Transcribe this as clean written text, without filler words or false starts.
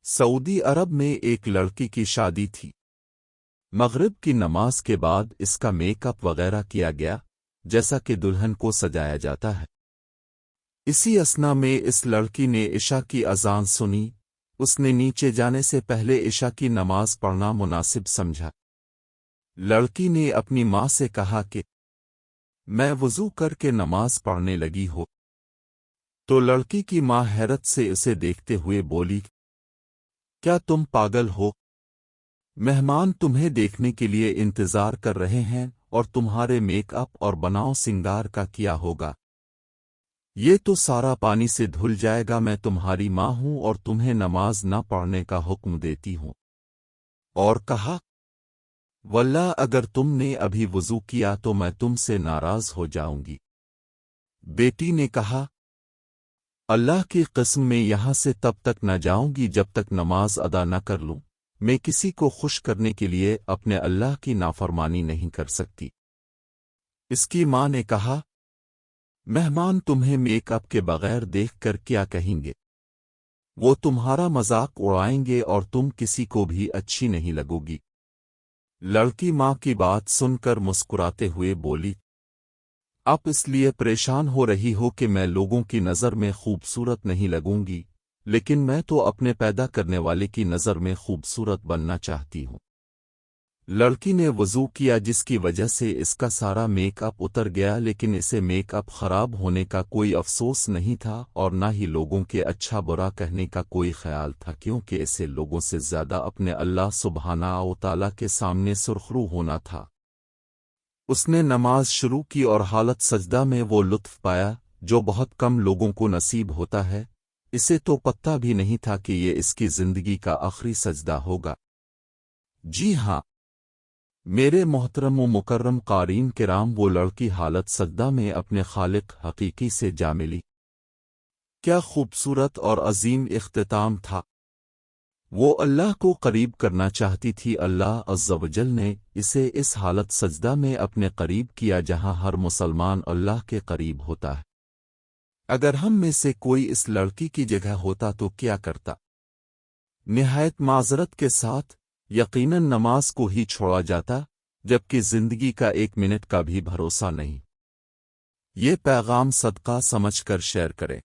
سعودی عرب میں ایک لڑکی کی شادی تھی۔ مغرب کی نماز کے بعد اس کا میک اپ وغیرہ کیا گیا جیسا کہ دلہن کو سجایا جاتا ہے۔ اسی اثنا میں اس لڑکی نے عشاء کی اذان سنی۔ اس نے نیچے جانے سے پہلے عشاء کی نماز پڑھنا مناسب سمجھا۔ لڑکی نے اپنی ماں سے کہا کہ میں وضو کر کے نماز پڑھنے لگی ہو، تو لڑکی کی ماں حیرت سے اسے دیکھتے ہوئے بولی، کیا تم پاگل ہو؟ مہمان تمہیں دیکھنے کے لیے انتظار کر رہے ہیں اور تمہارے میک اپ اور بناؤ سنگار کا کیا ہوگا؟ یہ تو سارا پانی سے دھل جائے گا۔ میں تمہاری ماں ہوں اور تمہیں نماز نہ پڑھنے کا حکم دیتی ہوں۔ اور کہا، واللہ اگر تم نے ابھی وضو کیا تو میں تم سے ناراض ہو جاؤں گی۔ بیٹی نے کہا، اللہ کی قسم میں یہاں سے تب تک نہ جاؤں گی جب تک نماز ادا نہ کر لوں۔ میں کسی کو خوش کرنے کے لیے اپنے اللہ کی نافرمانی نہیں کر سکتی۔ اس کی ماں نے کہا، مہمان تمہیں میک اپ کے بغیر دیکھ کر کیا کہیں گے؟ وہ تمہارا مذاق اڑائیں گے اور تم کسی کو بھی اچھی نہیں لگو گی۔ لڑکی ماں کی بات سن کر مسکراتے ہوئے بولی، آپ اس لیے پریشان ہو رہی ہو کہ میں لوگوں کی نظر میں خوبصورت نہیں لگوں گی، لیکن میں تو اپنے پیدا کرنے والے کی نظر میں خوبصورت بننا چاہتی ہوں۔ لڑکی نے وضو کیا جس کی وجہ سے اس کا سارا میک اپ اتر گیا، لیکن اسے میک اپ خراب ہونے کا کوئی افسوس نہیں تھا اور نہ ہی لوگوں کے اچھا برا کہنے کا کوئی خیال تھا، کیونکہ اسے لوگوں سے زیادہ اپنے اللہ سبحانہ و تعالیٰ کے سامنے سرخرو ہونا تھا۔ اس نے نماز شروع کی اور حالت سجدہ میں وہ لطف پایا جو بہت کم لوگوں کو نصیب ہوتا ہے۔ اسے تو پتہ بھی نہیں تھا کہ یہ اس کی زندگی کا آخری سجدہ ہوگا۔ جی ہاں میرے محترم و مکرم قارئین کرام، وہ لڑکی حالت سجدہ میں اپنے خالق حقیقی سے جا ملی۔ کیا خوبصورت اور عظیم اختتام تھا! وہ اللہ کو قریب کرنا چاہتی تھی۔ اللہ عز و جل نے اسے اس حالت سجدہ میں اپنے قریب کیا جہاں ہر مسلمان اللہ کے قریب ہوتا ہے۔ اگر ہم میں سے کوئی اس لڑکی کی جگہ ہوتا تو کیا کرتا؟ نہایت معذرت کے ساتھ یقیناً نماز کو ہی چھوڑا جاتا، جبکہ زندگی کا ایک منٹ کا بھی بھروسہ نہیں۔ یہ پیغام صدقہ سمجھ کر شیئر کریں۔